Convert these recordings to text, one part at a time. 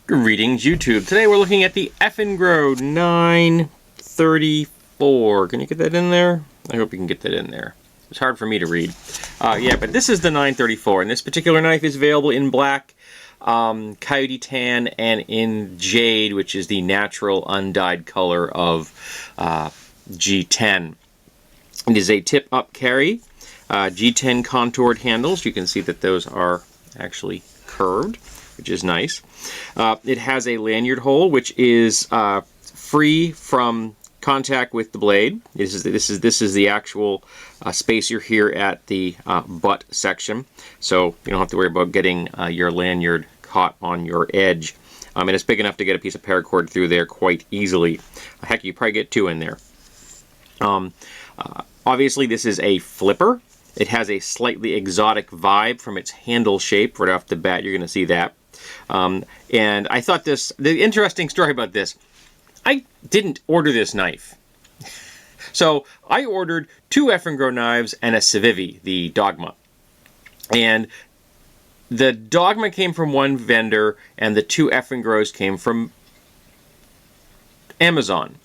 Greetings YouTube. Today we're looking at the Eafengrow 934. Can you get that in there? I hope you can get that in there. It's hard for me to read. Yeah, but this is the 934, and this particular knife is available in black, coyote tan, and in jade, which is the natural undyed color of G10. It is a tip-up carry, G10 contoured handles. You can see that those are actually curved, which is nice. It has a lanyard hole, which is free from contact with the blade. This is the actual spacer here at the butt section, so you don't have to worry about getting your lanyard caught on your edge. And it's big enough to get a piece of paracord through there quite easily. Heck, you probably get two in there. Obviously, this is a flipper. It has a slightly exotic vibe from its handle shape. Right off the bat, you're going to see that. And I thought the interesting story about this, I didn't order this knife. So I ordered two Eafengrow knives and a Civivi, the Dogma. And the Dogma came from one vendor, and the two Eafengrows came from Amazon.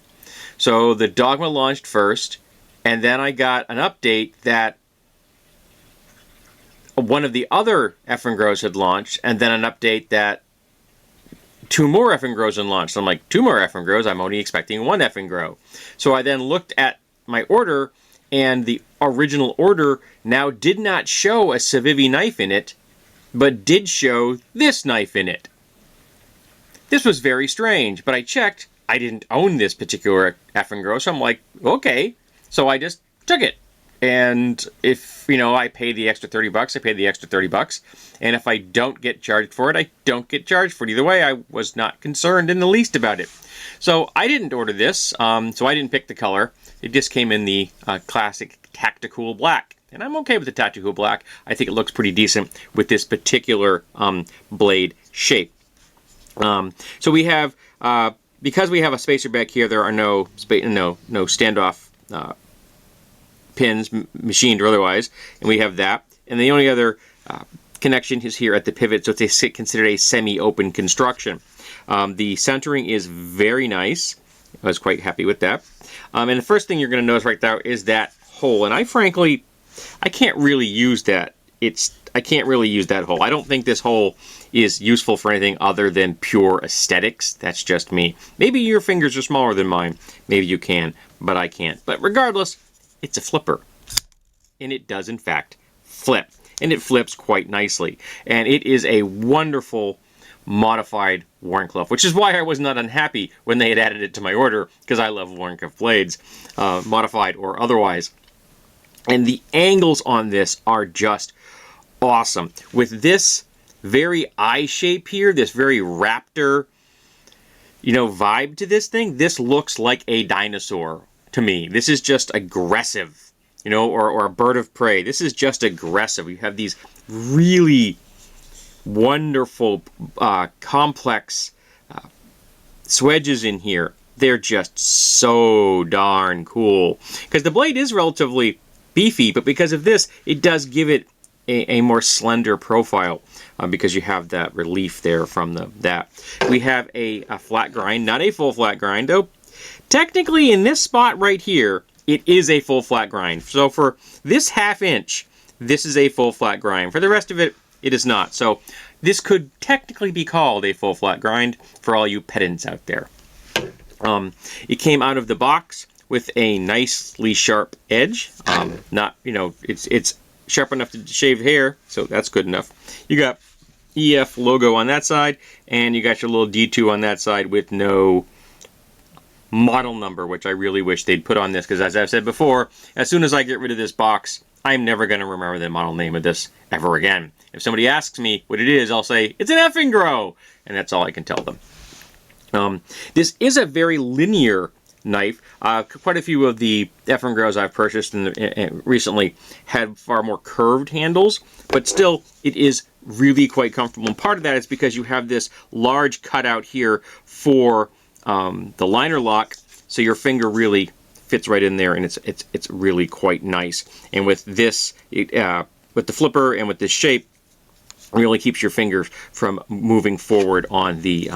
So the Dogma launched first, and then I got an update that one of the other Eafengrows had launched, and then an update that two more Eafengrows had launched. I'm like, two more Eafengrows? I'm only expecting one Eafengrow. So I then looked at my order, and the original order now did not show a Civivi knife in it, but did show this knife in it. This was very strange, but I checked. I didn't own this particular Eafengrow, so I'm like, okay. So I just took it. And if, I pay the extra 30 bucks, I pay the extra 30 bucks. And if I don't get charged for it, I don't get charged for it. Either way, I was not concerned in the least about it. So I didn't order this, so I didn't pick the color. It just came in the classic tactical black. And I'm okay with the tactical black. I think it looks pretty decent with this particular blade shape. So we have, because we have a spacer back here, there are no standoff pins, machined or otherwise, and we have that. And the only other connection is here at the pivot, so it's considered a semi-open construction. The centering is very nice. I was quite happy with that. And the first thing you're going to notice right there is that hole, and I can't really use that. I can't really use that hole. I don't think this hole is useful for anything other than pure aesthetics. That's just me. Maybe your fingers are smaller than mine. Maybe you can, but I can't. But regardless, it's a flipper, and it does in fact flip, and it flips quite nicely, and it is a wonderful modified Wharncliffe, which is why I was not unhappy when they had added it to my order, because I love Wharncliffe blades, modified or otherwise. And the angles on this are just awesome. With this very eye shape here, this very raptor vibe to this thing, this looks like a dinosaur. To me, this is just aggressive, or a bird of prey. This is just aggressive. You have these really wonderful, complex swedges in here. They're just so darn cool. Because the blade is relatively beefy, but because of this, it does give it a more slender profile, because you have that relief there from that. We have a flat grind, not a full flat grind, though. Technically, in this spot right here, it is a full flat grind. So for this ½ inch, this is a full flat grind. For the rest of it, it is not. So this could technically be called a full flat grind for all you pedants out there. It came out of the box with a nicely sharp edge. It's sharp enough to shave hair, so that's good enough. You got EF logo on that side, and you got your little D2 on that side with no model number, which I really wish they'd put on this, because as I've said before, as soon as I get rid of this box, I'm never going to remember the model name of this ever again. If somebody asks me what it is, I'll say, it's an Eafengrow, and that's all I can tell them. This is a very linear knife. Quite a few of the Eafengrows I've purchased recently had far more curved handles, but still, it is really quite comfortable. And part of that is because you have this large cutout here for the liner lock, so your finger really fits right in there, and it's really quite nice. And with this, with the flipper and with this shape, really keeps your fingers from moving forward on the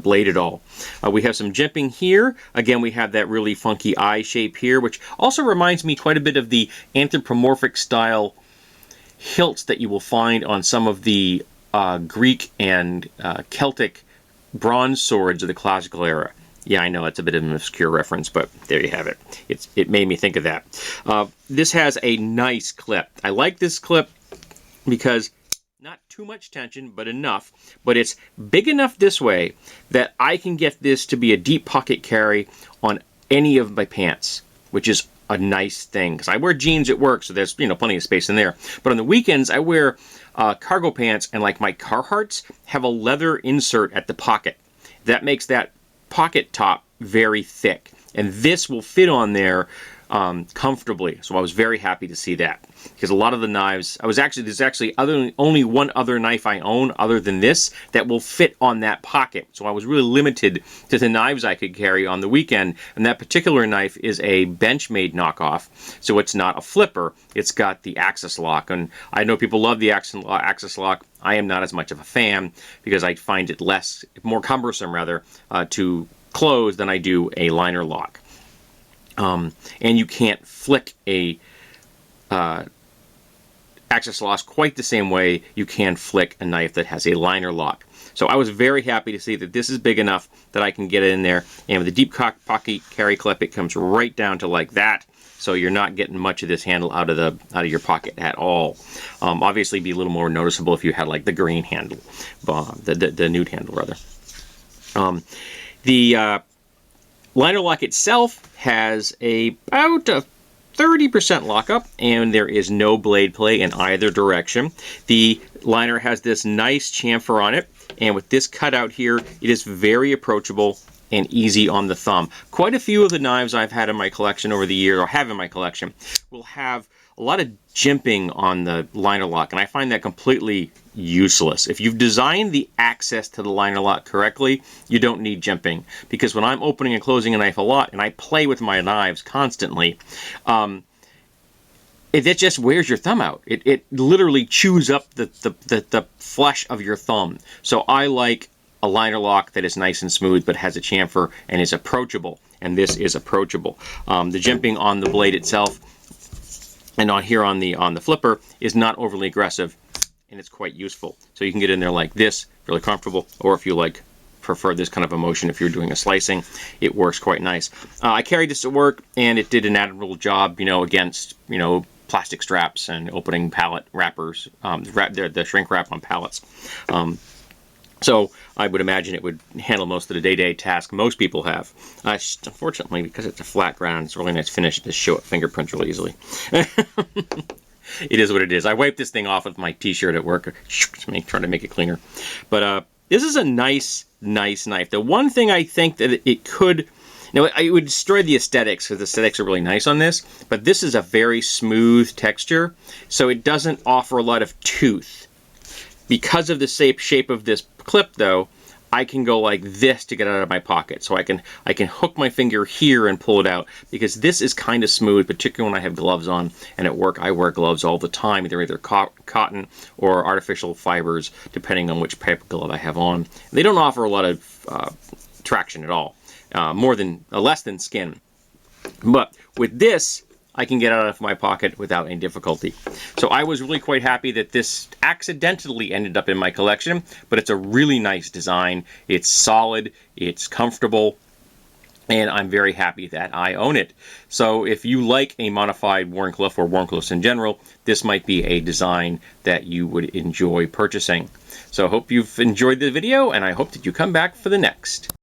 blade at all. We have some jimping here. Again, we have that really funky eye shape here, which also reminds me quite a bit of the anthropomorphic style hilts that you will find on some of the Greek and Celtic bronze swords of the classical era. Yeah, I know it's a bit of an obscure reference, but there you have it. It made me think of that. This has a nice clip. I like this clip because not too much tension, but enough. But it's big enough this way that I can get this to be a deep pocket carry on any of my pants, which is a nice thing. Because I wear jeans at work, so there's plenty of space in there. But on the weekends, I wear cargo pants, and like my Carhartts have a leather insert at the pocket. That makes that pocket top very thick, and this will fit on there comfortably. So I was very happy to see that, because a lot of the knives, there's actually only one other knife I own other than this that will fit on that pocket. So I was really limited to the knives I could carry on the weekend, and that particular knife is a Benchmade knockoff, so it's not a flipper. It's got the axis lock, and I know people love the axis lock. I am not as much of a fan because I find it more cumbersome rather to close than I do a liner lock. And you can't flick a axis lock quite the same way you can flick a knife that has a liner lock. So I was very happy to see that this is big enough that I can get it in there. And with the deep pocket carry clip, it comes right down to like that. So you're not getting much of this handle out of your pocket at all. Obviously, it'd be a little more noticeable if you had like the green handle, the nude handle rather. The liner lock itself has about a 30% lockup, and there is no blade play in either direction. The liner has this nice chamfer on it, and with this cutout here, it is very approachable and easy on the thumb. Quite a few of the knives I've had in my collection over the year, or have in my collection, will have a lot of jimping on the liner lock, and I find that completely useless. If you've designed the access to the liner lock correctly, you don't need jimping, because when I'm opening and closing a knife a lot, and I play with my knives constantly, it just wears your thumb out. It literally chews up the flesh of your thumb. So I like a liner lock that is nice and smooth but has a chamfer and is approachable, and this is approachable. The jimping on the blade itself and on here on the flipper is not overly aggressive, and it's quite useful. So you can get in there like this, really comfortable, or if you prefer this kind of a motion if you're doing a slicing, it works quite nice. I carried this at work, and it did an admirable job, against plastic straps and opening pallet wrappers, the shrink wrap on pallets. So I would imagine it would handle most of the day-to-day task most people have. Unfortunately, because it's a flat ground, it's a really nice finish to show up fingerprints really easily. It is what it is. I wiped this thing off with my t-shirt at work, trying to make it cleaner. But this is a nice knife. The one thing I think that it could... it would destroy the aesthetics, because the aesthetics are really nice on this, but this is a very smooth texture, so it doesn't offer a lot of tooth. Because of the shape of this clip, though, I can go like this to get out of my pocket. So I can hook my finger here and pull it out, because this is kind of smooth, particularly when I have gloves on. And at work, I wear gloves all the time. They're either cotton or artificial fibers, depending on which type of glove I have on. They don't offer a lot of traction at all, less than skin. But with this, I can get out of my pocket without any difficulty. So I was really quite happy that this accidentally ended up in my collection, but it's a really nice design. It's solid, it's comfortable, and I'm very happy that I own it. So if you like a modified Wharncliffe or Wharncliffes in general, this might be a design that you would enjoy purchasing. So I hope you've enjoyed the video, and I hope that you come back for the next.